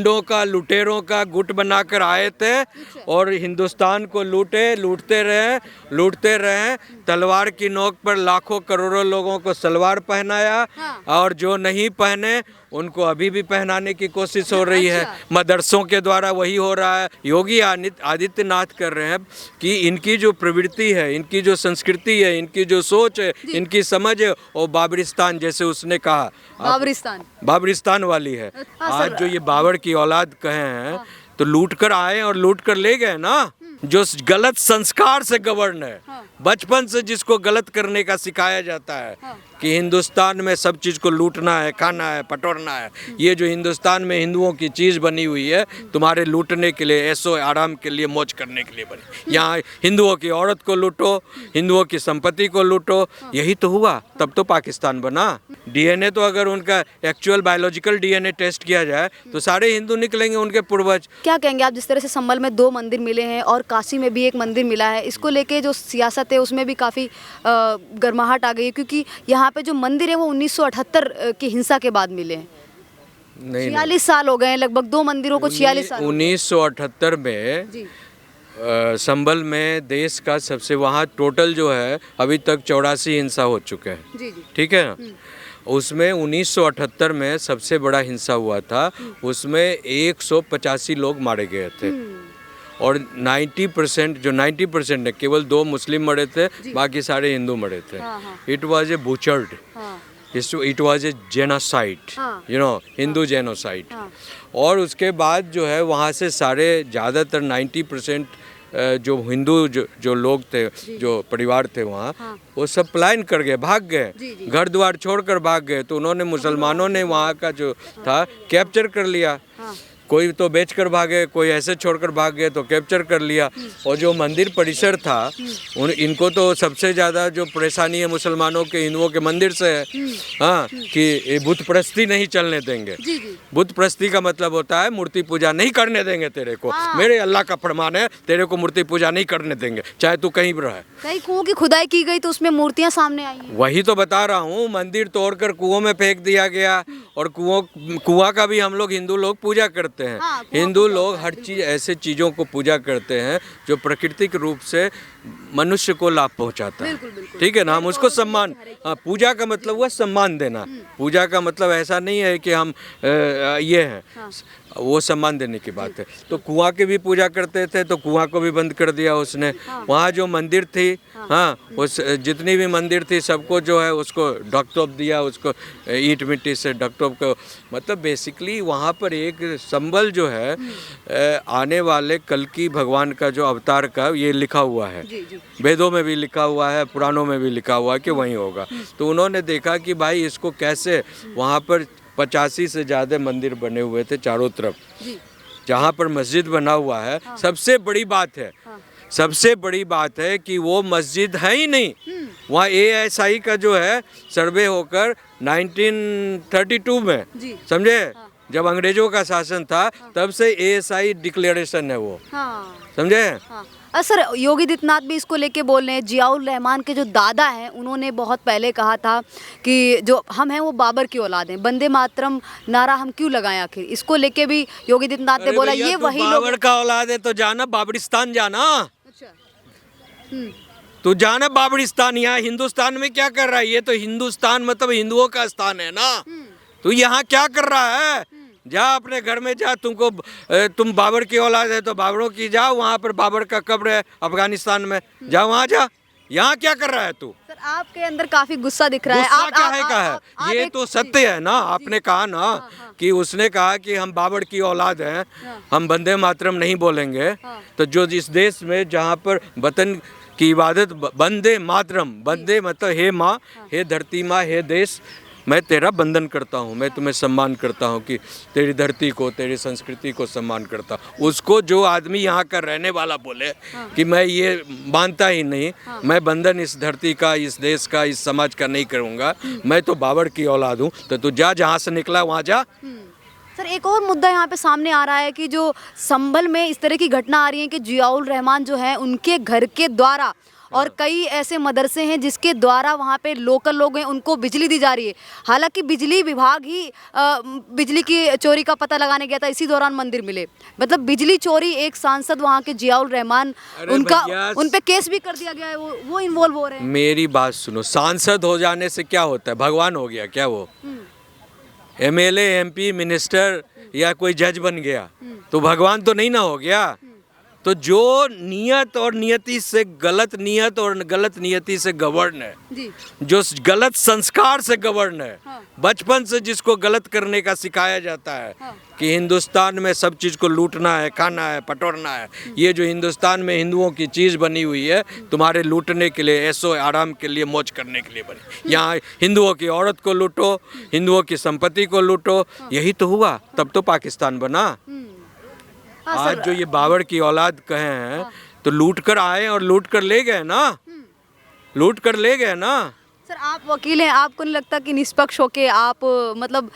गुंडों का, लुटेरों का गुट बनाकर आए थे और हिंदुस्तान को लूटते रहे। तलवार की नोक पर लाखों करोड़ों लोगों को सलवार पहनाया। और जो नहीं पहने उनको अभी भी पहनाने की कोशिश हो रही है। मदरसों के द्वारा वही हो रहा है। योगी आदित्यनाथ कर रहे हैं कि इनकी जो प्रवृत्ति है, इनकी जो संस्कृति है, इनकी जो सोच है, इनकी समझ है, वो बाबरिस्तान, जैसे उसने कहा, बाबरिस्तान वाली है। आज जो ये बाबर की औलाद कहे हैं, तो लूट कर आए और लूट कर ले गए ना। जो गलत संस्कार से गवर्न है, बचपन से जिसको गलत करने का सिखाया जाता है कि हिंदुस्तान में सब चीज़ को लूटना है, खाना है, पटोरना है। ये जो हिंदुस्तान में हिंदुओं की चीज़ बनी हुई है, तुम्हारे लूटने के लिए, ऐशो आराम के लिए, मौज करने के लिए बनी। यहाँ हिंदुओं की औरत को लूटो, हिंदुओं की संपत्ति को लूटो, यही तो हुआ। तब तो पाकिस्तान बना। डीएनए तो अगर उनका एक्चुअल बायोलॉजिकल डीएनए टेस्ट किया जाए तो सारे हिंदू निकलेंगे, उनके पूर्वज। क्या कहेंगे आप, जिस तरह से संभल में 2 मंदिर मिले हैं और काशी में भी एक मंदिर मिला है, इसको लेके जो सियासत है उसमें भी काफ़ी गर्माहट आ गई है, क्योंकि यहाँ पे जो मंदिर है वो 1978 की हिंसा के बाद मिले हैं। 46 साल हो गए हैं लगभग 2 मंदिरों को। 46 साल 1978 में संभल में देश का सबसे, वहाँ टोटल जो है अभी तक 84 हिंसा हो चुके हैं। ठीक है ना। उसमें 1978 में सबसे बड़ा हिंसा हुआ था, उसमें 185 लोग मारे गए थे और 90% जो 90% है, केवल 2 मुस्लिम मरे थे, बाकी सारे हिंदू मरे थे। It was a butchered, it was a genocide, you know, Hindu genocide. और उसके बाद जो है वहाँ से सारे ज़्यादातर 90% जो हिंदू जो लोग थे, जो परिवार थे वहाँ, वो सब पलायन कर गए, भाग गए, घर द्वार छोड़कर भाग गए। तो उन्होंने, मुसलमानों ने वहाँ का जो था कैप्चर कर लिया। कोई तो बेचकर भागे, कोई ऐसे छोड़कर भाग गए तो कैप्चर कर लिया। और जो मंदिर परिसर था, इनको तो सबसे ज़्यादा जो परेशानी है मुसलमानों के, हिंदुओं के मंदिर से है, हाँ, कि बुत परस्ती नहीं चलने देंगे। बुत परस्ती का मतलब होता है मूर्ति पूजा नहीं करने देंगे तेरे को। मेरे अल्लाह का फरमान है, तेरे को मूर्ति पूजा नहीं करने देंगे, चाहे तू कहीं भी रहे। कई कुओं की खुदाई की गई तो उसमें मूर्तियाँ सामने आई हैं। वही तो बता रहा हूँ, मंदिर तोड़कर कुओं में फेंक दिया गया। और कुआं का भी हम लोग हिंदू लोग पूजा करते हैं। हिंदू लोग हर चीज़, ऐसे चीज़ों को पूजा करते हैं जो प्राकृतिक रूप से मनुष्य को लाभ पहुंचाता है। ठीक है ना। हम उसको सम्मान, हाँ, पूजा का मतलब हुआ सम्मान देना। पूजा का मतलब ऐसा नहीं है कि हम ये हैं, वो सम्मान देने की बात है। तो कुआं की भी पूजा करते थे, तो कुआं को भी बंद कर दिया उसने। वहाँ जो मंदिर थी, हाँ, उस जितनी भी मंदिर थी सबको जो है उसको ढकटोप दिया, उसको ईंट मिट्टी से ढकटोप को। मतलब बेसिकली वहाँ पर एक संबल जो है, आने वाले कल्कि भगवान का जो अवतार का ये लिखा हुआ है, वेदों में भी लिखा हुआ है, पुराणों में भी लिखा हुआ है कि वहीं होगा। तो उन्होंने देखा कि भाई इसको कैसे, वहाँ पर 85 से ज़्यादा मंदिर बने हुए थे चारों तरफ, जहाँ पर मस्जिद बना हुआ है। सबसे बड़ी बात है, सबसे बड़ी बात है कि वो मस्जिद है ही नहीं। वहाँ ASI का जो है सर्वे होकर 1932 में, समझे, जब अंग्रेजों का शासन था, तब से ASI डिक्लेरेशन है वो, समझे। सर, योगी आदित्यनाथ भी इसको लेके बोल रहे हैं। जियाउर रहमान के जो दादा हैं, उन्होंने बहुत पहले कहा था कि जो हम हैं वो बाबर की औलाद हैं। वंदे मातरम नारा हम क्यों लगाएं आखिर, इसको लेके भी योगी आदित्यनाथ ने बोला ये वही लोग। बाबर का औलाद है तो जाना बाबरिस्तान जाना। अच्छा। तो जाना बाबरिस्तान। यहाँ हिंदुस्तान में क्या कर रहा है? ये तो हिंदुस्तान मतलब हिंदुओं का स्थान है ना। तो यहाँ क्या कर रहा है? जा अपने घर में जा, तुम बाबर की औलाद है तो बाबरों की जाओ, वहाँ पर बाबर का कब्र है अफगानिस्तान में, जा वहाँ जा। यहाँ क्या कर रहा है तू? सर, आपके अंदर काफी गुस्सा दिख रहा है। गुस्सा क्या है का है? ये तो सत्य है ना। आपने कहा ना कि उसने कहा कि हम बाबर की औलाद हैं, हम वंदे मातरम नहीं बोलेंगे। तो जो जिस देश में जहाँ पर वतन की इबादत, वंदे मातरम, वंदे मतलब हे माँ, हे धरती माँ, हे देश, मैं तेरा बंधन करता हूँ, मैं तुम्हें सम्मान करता हूँ कि तेरी धरती को, तेरी संस्कृति को सम्मान करता हूँ। उसको जो आदमी यहाँ का रहने वाला बोले कि मैं ये मानता ही नहीं, मैं बंधन इस धरती का, इस देश का, इस समाज का नहीं करूँगा, मैं तो बाबर की औलाद हूँ, तो तू जा, जहाँ से निकला वहाँ जा। सर, एक और मुद्दा यहाँ पे सामने आ रहा है कि जो संभल में इस तरह की घटना आ रही है कि जियाउर रहमान जो है उनके घर के द्वारा और कई ऐसे मदरसे हैं जिसके द्वारा वहाँ पे लोकल लोग हैं उनको बिजली दी जा रही है। हालांकि बिजली विभाग ही बिजली की चोरी का पता लगाने गया था, इसी दौरान मंदिर मिले। मतलब बिजली चोरी, एक सांसद वहाँ के जियाउल रहमान, उनका उन पे केस भी कर दिया गया है, वो इन्वॉल्व हो रहे हैं। मेरी बात सुनो, सांसद हो जाने से क्या होता है? भगवान हो गया क्या वो? एमएलए, एमपी, मिनिस्टर या कोई जज बन गया तो भगवान तो नहीं ना हो गया। तो जो नियत और नियति से, गलत नियत और गलत नियति से गवर्न है, जी। जो गलत संस्कार से गवर्न है, हाँ। बचपन से जिसको गलत करने का सिखाया जाता है, हाँ। कि हिंदुस्तान में सब चीज़ को लूटना है, खाना है, पटोरना है, ये जो हिंदुस्तान में हिंदुओं की चीज़ बनी हुई है तुम्हारे लूटने के लिए, ऐसो आराम के लिए, मौज करने के लिए बनी। यहाँ हिंदुओं की औरत को लूटो, हिंदुओं की संपत्ति को लूटो, यही तो हुआ, तब तो पाकिस्तान बना। आज जो ये बाबर की औलाद कहे हैं तो लूट कर आए और लूट कर ले गए ना, लूट कर ले गए ना। सर आप वकील हैं, आपको नहीं लगता कि निष्पक्ष होके आप मतलब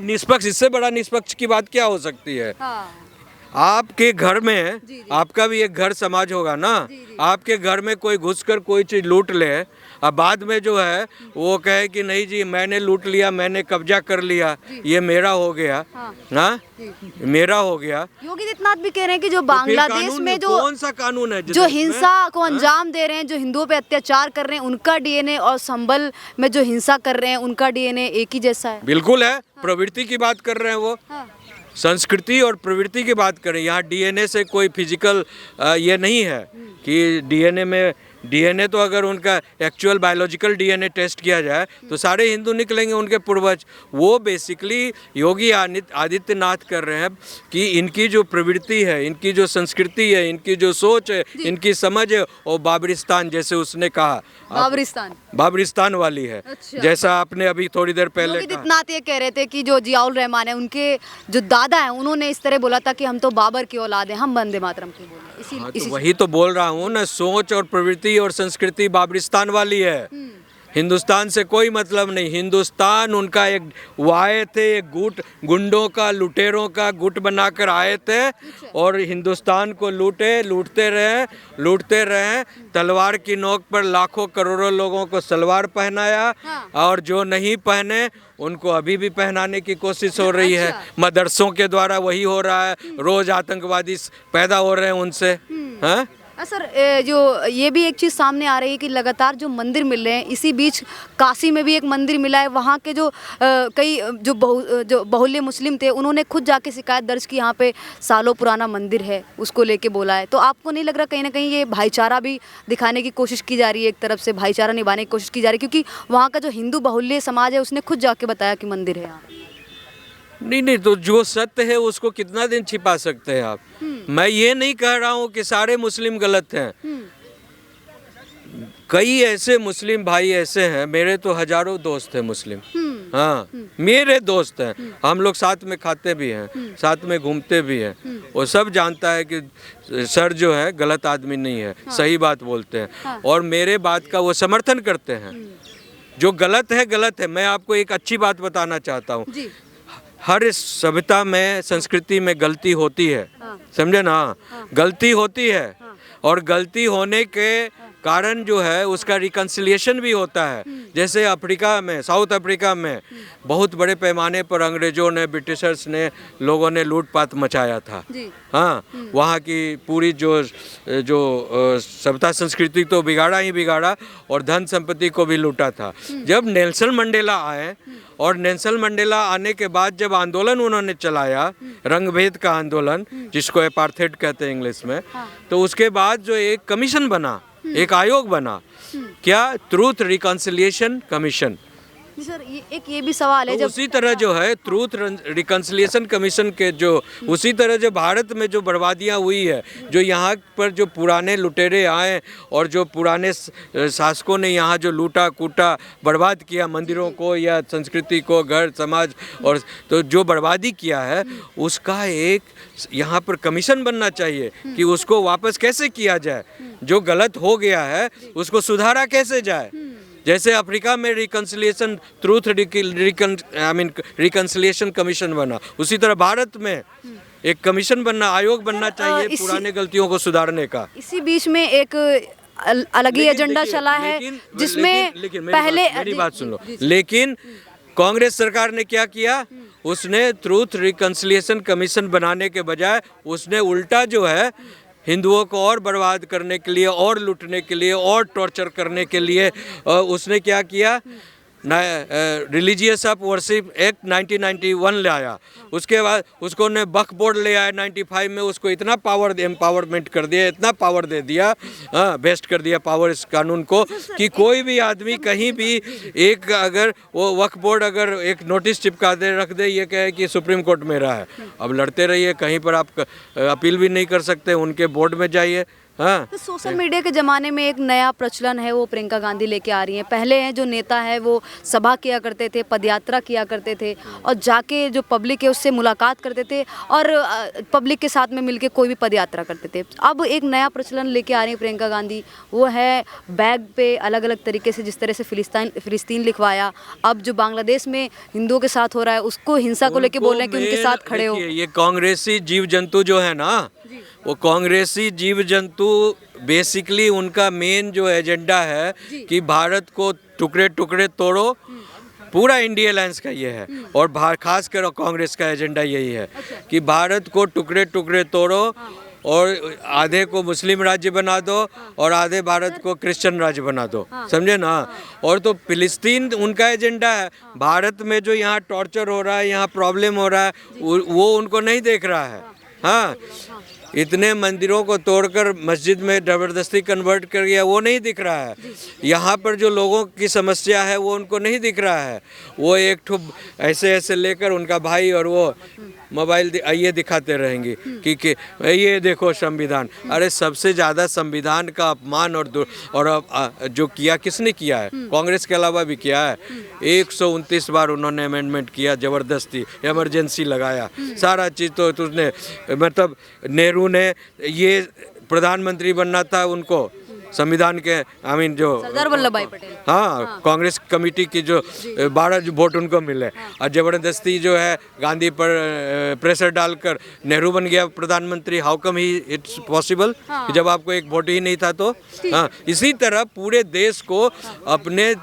निष्पक्ष, इससे बड़ा निष्पक्ष की बात क्या हो सकती है? हाँ। आपके घर में, जी। आपका भी एक घर समाज होगा ना, जी। आपके घर में कोई घुसकर कोई चीज़ लूट ले, अब बाद में जो है वो कहे कि नहीं जी मैंने लूट लिया, मैंने कब्जा कर लिया, ये मेरा हो गया, हाँ, मेरा हो गया। योगी आदित्यनाथ भी कह रहे हैं कि जो तो फिर बांग्लादेश कानून में जो कौन सा कानून है जो हिंसा को अंजाम दे रहे हैं, जो हिंदुओं पे अत्याचार कर रहे हैं, उनका डीएनए और संभल में जो हिंसा कर रहे हैं उनका डीएनए एक ही जैसा है? बिल्कुल है। प्रवृत्ति की बात कर रहे हैं वो, संस्कृति और प्रवृत्ति की बात करें। यहाँ डीएनए से कोई फिजिकल ये नहीं है कि डीएनए तो अगर उनका एक्चुअल बायोलॉजिकल डीएनए टेस्ट किया जाए तो सारे हिंदू निकलेंगे, उनके पूर्वज। वो बेसिकली योगी आदित्यनाथ कर रहे हैं कि इनकी जो प्रवृत्ति है, इनकी जो संस्कृति है, इनकी जो सोच है, इनकी समझ है, और बाबरिस्तान, जैसे उसने कहा, बाबरिस्तान वाली है। अच्छा। जैसा आपने अभी थोड़ी देर पहले योगी आदित्यनाथ ये कह रहे थे कि जो जियाउल रहमान है, उनके जो दादा हैं, उन्होंने इस तरह बोला था कि हम तो बाबर की औलाद हैं, हम वंदे मातरम की बोले। हाँ, तो वही तो बोल रहा हूँ ना, सोच और प्रवृत्ति और संस्कृति बाबरिस्तान वाली है। हिंदुस्तान से कोई मतलब नहीं। हिंदुस्तान उनका एक वाए थे, एक गुंडों का, लुटेरों का गुट बनाकर आए थे और हिंदुस्तान को लूटते रहे। तलवार की नोक पर लाखों करोड़ों लोगों को सलवार पहनाया, और जो नहीं पहने उनको अभी भी पहनाने की कोशिश हो रही है। मदरसों के द्वारा वही हो रहा है, रोज आतंकवादी पैदा हो रहे हैं उनसे। हाँ सर, जो ये भी एक चीज़ सामने आ रही है कि लगातार जो मंदिर मिल रहे हैं, इसी बीच काशी में भी एक मंदिर मिला है। वहाँ के जो कई जो बहुल्य मुस्लिम थे, उन्होंने खुद जाके शिकायत दर्ज की, यहाँ पे सालों पुराना मंदिर है, उसको लेके बोला है। तो आपको नहीं लग रहा कहीं ना कहीं ये भाईचारा भी दिखाने की कोशिश की जा रही है, एक तरफ से भाईचारा निभाने की कोशिश की जा रही है, क्योंकि वहाँ का जो हिंदू बहुल्य समाज है उसने खुद जाके बताया कि मंदिर है यहाँ? नहीं, तो जो सत्य है उसको कितना दिन छिपा सकते हैं आप? मैं ये नहीं कह रहा हूँ कि सारे मुस्लिम गलत हैं। कई ऐसे मुस्लिम भाई ऐसे हैं, मेरे तो हजारों दोस्त हैं मुस्लिम। हाँ, मेरे दोस्त हैं, हम लोग साथ में खाते भी हैं, साथ में घूमते भी हैं। वो सब जानता है कि सर जो है गलत आदमी नहीं है, सही बात बोलते हैं, और मेरे बात का वो समर्थन करते हैं। जो गलत है। मैं आपको एक अच्छी बात बताना चाहता हूँ, हर सभ्यता में, संस्कृति में गलती होती है, समझे ना? गलती होती है, और गलती होने के कारण जो है उसका रिकन्सिलिएशन भी होता है। जैसे अफ्रीका में, साउथ अफ्रीका में बहुत बड़े पैमाने पर अंग्रेजों ने, ब्रिटिशर्स ने, लोगों ने लूटपाट मचाया था। हाँ, वहाँ की पूरी जो सभ्यता संस्कृति तो बिगाड़ा ही बिगाड़ा, और धन संपत्ति को भी लूटा था। जब नेल्सन मंडेला आए, और नेल्सन मंडेला आने के बाद जब आंदोलन उन्होंने चलाया, रंगभेद का आंदोलन, जिसको एपार्थेड कहते हैं इंग्लिश में, तो उसके बाद जो एक कमीशन बना, एक आयोग बना, क्या? Truth reconciliation commission. सर, ये भी सवाल है, तो उसी तरह जो है ट्रूथ रिकन्सिलिएशन कमीशन के उसी तरह जो भारत में जो बर्बादियां हुई है, जो यहाँ पर जो पुराने लुटेरे आए और जो पुराने शासकों ने यहाँ जो लूटा कूटा बर्बाद किया, मंदिरों को या संस्कृति को, घर समाज, और तो जो बर्बादी किया है उसका एक यहाँ पर कमीशन बनना चाहिए कि उसको वापस कैसे किया जाए, जो गलत हो गया है उसको सुधारा कैसे जाए। जैसे अफ्रीका में रिकन्सिलिएशन ट्रूथ रिकन्सिलिएशन कमीशन बना, उसी तरह भारत में एक कमीशन बनना, आयोग बनना चाहिए पुराने गलतियों को सुधारने का। इसी बीच में एक अलग ही एजेंडा देखिए, चला है, जिसमें लेकिन पहले मेरी बात सुन लो। लेकिन कांग्रेस सरकार ने क्या किया, उसने ट्रूथ रिकंसिलिएशन कमीशन बनाने के बजाय उसने उल्टा जो है हिंदुओं को और बर्बाद करने के लिए और लूटने के लिए और टॉर्चर करने के लिए उसने क्या किया, रिलीजियस ऑफ वर्शिप एक्ट 1991 लाया। उसके बाद उसको ने वक्फ बोर्ड ले आया 95 में, उसको इतना पावर एम्पावरमेंट कर दिया, इतना पावर दे दिया, बेस्ट कर दिया पावर इस कानून को कि कोई भी आदमी कहीं भी एक अगर वो वक्फ बोर्ड अगर एक नोटिस चिपका दे रख दे, ये कहे कि सुप्रीम कोर्ट मेरा है, अब लड़ते रहिए, कहीं पर आप अपील भी नहीं कर सकते, उनके बोर्ड में जाइए। हाँ, तो सोशल मीडिया के ज़माने में एक नया प्रचलन है, वो प्रियंका गांधी लेके आ रही हैं। पहले हैं जो नेता है वो सभा किया करते थे, पदयात्रा किया करते थे और जाके जो पब्लिक है उससे मुलाकात करते थे और पब्लिक के साथ में मिलके कोई भी पदयात्रा करते थे। अब एक नया प्रचलन लेके आ रही है प्रियंका गांधी, वो है बैग पे अलग अलग तरीके से, जिस तरह से फिलिस्तीन लिखवाया, अब जो बांग्लादेश में हिंदुओं के साथ हो रहा है उसको हिंसा को लेके बोल रहे हैं कि उनके साथ खड़े हो। ये कांग्रेसी जीव जंतु जो है ना, वो कांग्रेसी जीव जंतु बेसिकली उनका मेन जो एजेंडा है कि भारत को टुकड़े टुकड़े तोड़ो, पूरा इंडिया अलायंस का ये है और खासकर कांग्रेस का एजेंडा यही है कि भारत को टुकड़े टुकड़े तोड़ो और आधे को मुस्लिम राज्य बना दो और आधे भारत को क्रिश्चियन राज्य बना दो, समझे ना। और तो फिलिस्तीन उनका एजेंडा है, भारत में जो यहाँ टॉर्चर हो रहा है, यहाँ प्रॉब्लम हो रहा है, वो उनको नहीं देख रहा है। हाँ, इतने मंदिरों को तोड़कर मस्जिद में ज़बरदस्ती कन्वर्ट कर दिया, वो नहीं दिख रहा है। यहाँ पर जो लोगों की समस्या है वो उनको नहीं दिख रहा है। वो एक ठो ऐसे ऐसे लेकर उनका भाई और वो मोबाइल ये दिखाते रहेंगे कि ये देखो संविधान। अरे सबसे ज़्यादा संविधान का अपमान और जो किया किसने किया है, कांग्रेस के अलावा भी किया है। 129 बार उन्होंने अमेंडमेंट किया, ज़बरदस्ती इमरजेंसी लगाया, सारा चीज़ तो उसने, मतलब नेहरू ने ये प्रधानमंत्री बनना था उनको, संविधान के जो सरदार वल्लभ भाई पटेल, हाँ, कांग्रेस कमेटी की जो 12 वोट उनको मिले और ज़बरदस्ती जो है गांधी पर प्रेशर डालकर नेहरू बन गया प्रधानमंत्री। How come he it's possible, जब आपको एक वोट ही नहीं था तो। हाँ, इसी तरह पूरे देश को अपने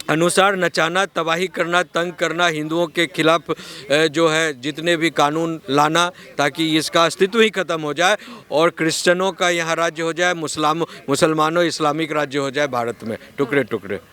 अनुसार नचाना, तबाही करना, तंग करना, हिंदुओं के खिलाफ जो है जितने भी कानून लाना ताकि इसका अस्तित्व ही खत्म हो जाए और क्रिश्चियनों का यहाँ राज्य हो जाए, मुसलमानों इस्लामिक राज्य हो जाए भारत में, टुकड़े टुकड़े।